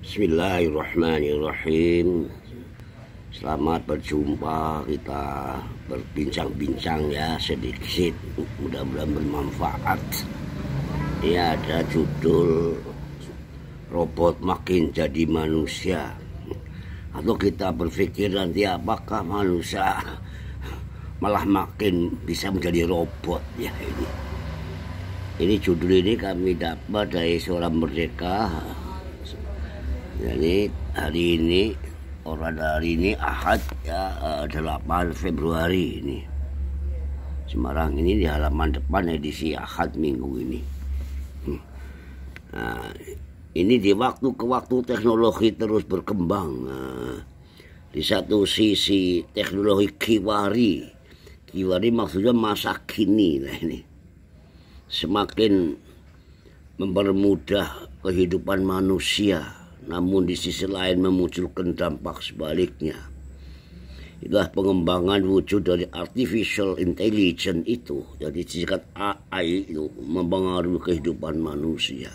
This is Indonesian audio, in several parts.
Bismillahirrahmanirrahim. Selamat berjumpa, kita berbincang-bincang ya sedikit, mudah-mudahan bermanfaat. Ini ada judul robot makin jadi manusia, atau kita berpikir nanti apakah manusia malah makin bisa menjadi robot ya. Ini judul ini kami dapat dari Suara Merdeka. Jadi hari ini Ahad ya, 8 Februari ini. Semarang ini di halaman depan edisi Ahad minggu ini. Nah, ini di waktu ke waktu teknologi terus berkembang. Di satu sisi teknologi kiwari maksudnya masa kini. Nah ini semakin mempermudah kehidupan manusia, namun di sisi lain memunculkan dampak sebaliknya. Itulah pengembangan wujud dari artificial intelligence itu. Jadi singkat AI itu mempengaruhi kehidupan manusia.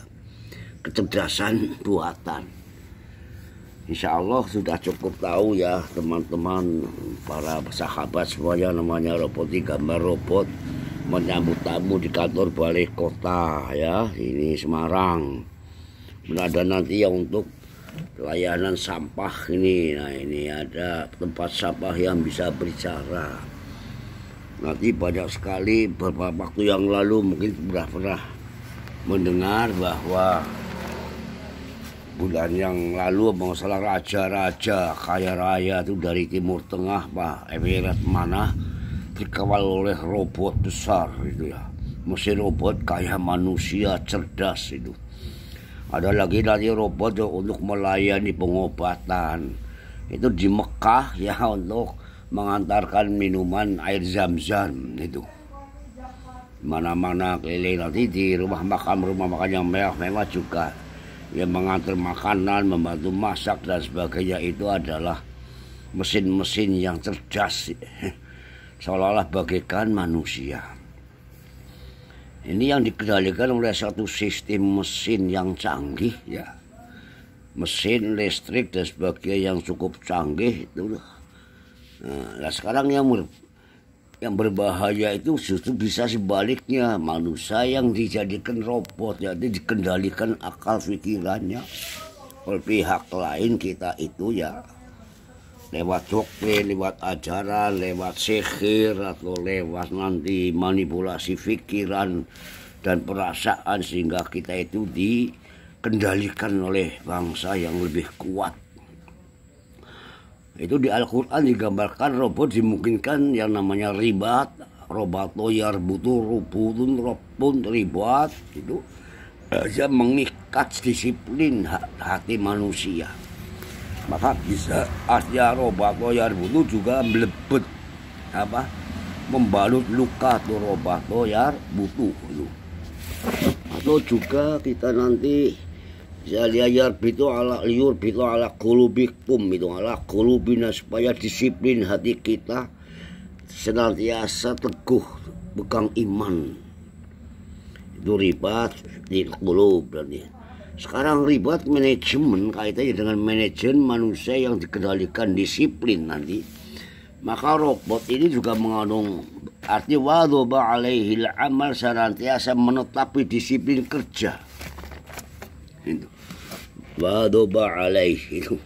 Kecerdasan buatan. Insya Allah sudah cukup tahu ya teman-teman, para sahabat semuanya, namanya Roboti, gambar robot menyambut tamu di kantor balai kota ya, ini Semarang. Ada nanti yang untuk layanan sampah ini. Nah ini ada tempat sampah yang bisa berbicara. Nanti banyak sekali, beberapa waktu yang lalu mungkin sudah pernah mendengar bahwa bulan yang lalu masalah raja-raja kaya raya itu dari Timur Tengah, Pak Emirat mana, dikawal oleh robot besar itu ya, mesin robot kayak manusia, cerdas itu. Ada lagi nanti robot untuk melayani pengobatan itu di Mekah ya, untuk mengantarkan minuman air zam-zam itu. Mana-mana keliling nanti di rumah makan yang mewah-mewah juga, yang mengantar makanan, membantu masak dan sebagainya. Itu adalah mesin-mesin yang cerdas, seolah-olah bagaikan manusia. Ini yang dikendalikan oleh satu sistem mesin yang canggih ya, mesin listrik dan sebagainya yang cukup canggih itu. Nah sekarang yang berbahaya itu justru bisa sebaliknya, manusia yang dijadikan robot, jadi dikendalikan akal pikirannya oleh pihak lain. Kita itu ya lewat doktrin, lewat ajaran, lewat sihir, atau lewat nanti manipulasi pikiran dan perasaan, sehingga kita itu dikendalikan oleh bangsa yang lebih kuat. Itu di Al-Quran digambarkan robot dimungkinkan yang namanya ribat, robato yarbutu rubutun robun ribat, itu aja mengikat disiplin hati manusia. Maka bisa asya robato yarbutu juga melebet membalut luka tuh robato yarbutu itu. Atau juga kita nanti bisa lihat liur bitu ala qulubikum itu, ala qulubina, supaya disiplin hati kita senantiasa teguh pegang iman. Itu ribat di qulub berarti. Sekarang ribat manajemen, kaitannya dengan manajemen manusia yang dikendalikan disiplin nanti. Maka robot ini juga mengandung arti wadhoba alaihil amal, senantiasa menetapi disiplin kerja. Itu wadhoba alaih itu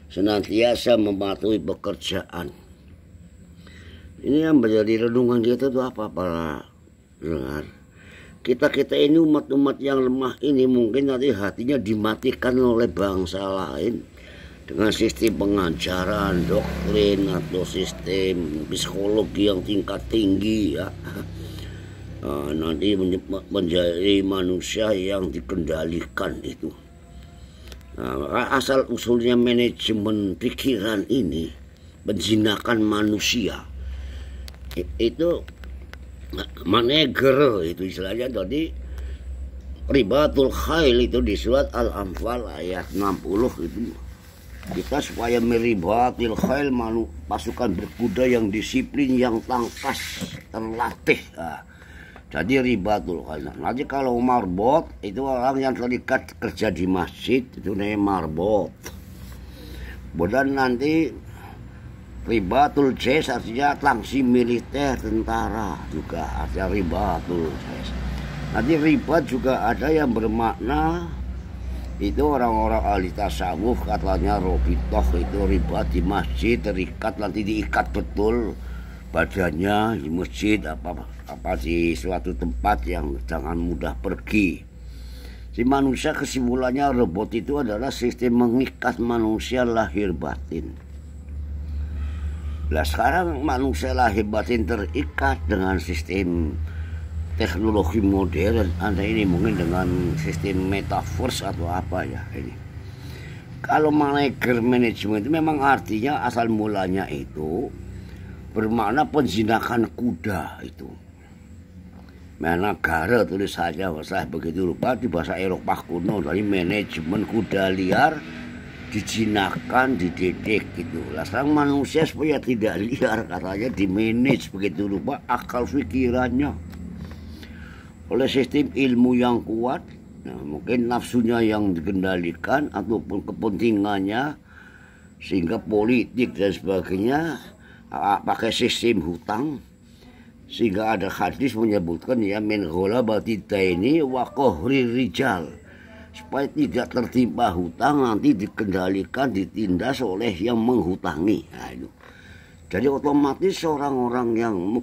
senantiasa mematuhi pekerjaan. Ini yang menjadi renungan kita itu apa, para dengar? Kita ini umat-umat yang lemah ini mungkin nanti hatinya dimatikan oleh bangsa lain dengan sistem pengajaran, doktrin, atau sistem psikologi yang tingkat tinggi ya. Nanti menjadi manusia yang dikendalikan itu. Nah, asal usulnya manajemen pikiran ini menjinakkan manusia itu maneger itu istilahnya. Jadi ribatul khail itu di surat Al-Anfal ayat 60 itu, kita supaya meribatil khail, pasukan berkuda yang disiplin, yang tangkas, terlatih. Jadi ribatul ghanam. Nanti kalau marbot itu orang yang terikat kerja di masjid itu namanya marbot. Kemudian nanti ribatul jais artinya sanksi militer tentara juga ada ribatul jais. Nanti ribat juga ada yang bermakna itu orang-orang ahli tasawuf katanya robitoh itu ribat di masjid terikat nanti diikat betul badannya di masjid apa di suatu tempat yang jangan mudah pergi. Si manusia kesimpulannya robot itu adalah sistem mengikat manusia lahir batin. Nah sekarang manusia lahir batin terikat dengan sistem teknologi modern. Anda ini mungkin dengan sistem metaverse atau apa ya ini. Kalau manajemen itu memang artinya asal mulanya itu bermakna penjinakan kuda itu. Negara tulis saja saya begitu lupa di bahasa Eropa kuno dari manajemen kuda liar dijinakan, dididik gitu. Lah sekarang manusia supaya tidak liar katanya dimanage begitu lupa akal pikirannya oleh sistem ilmu yang kuat. Nah, mungkin nafsunya yang dikendalikan ataupun kepentingannya sehingga politik dan sebagainya pakai sistem hutang. Sehingga ada hadis menyebutkan ya min ghalabati daini wa qahri rijal, supaya tidak tertimpa hutang nanti dikendalikan ditindas oleh yang menghutangi. Nah, itu. Jadi otomatis orang-orang yang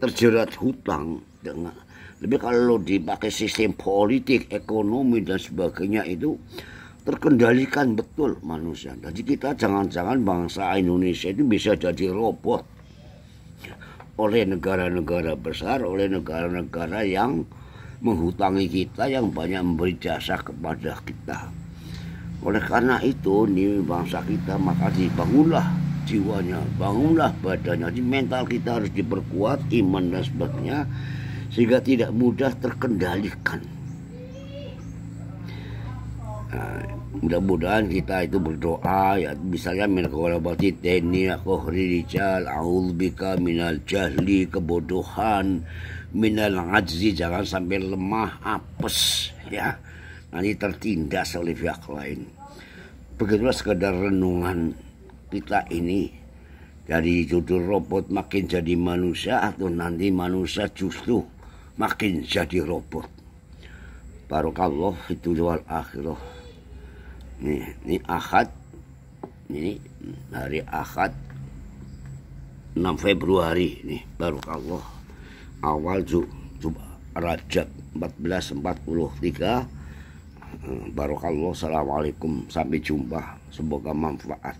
terjerat hutang dengan lebih kalau dipakai sistem politik, ekonomi dan sebagainya itu terkendalikan betul manusia. Jadi kita jangan-jangan bangsa Indonesia itu bisa jadi robot oleh negara-negara besar, oleh negara-negara yang menghutangi kita, yang banyak memberi jasa kepada kita. Oleh karena itu, nih bangsa kita maka dibangunlah jiwanya, bangunlah badannya, jadi mental kita harus diperkuat, iman dan sebagainya, sehingga tidak mudah terkendalikan. Nah, mudah-mudahan kita itu berdoa ya, misalnya min ghalabati daini qahri rijal a'udzubika minal jahli, kebodohan, minal ajzi, jangan sampai lemah, apes ya, nanti tertindas oleh pihak lain. Begitulah sekedar renungan kita ini, dari judul robot makin jadi manusia atau nanti manusia justru makin jadi robot. Barokallah itu wal akhirah. Ini Ahad, ini hari Ahad 6 Februari nih, barokallah awal Rajab 1443. Barokallah, assalamualaikum, sampai jumpa, semoga manfaat.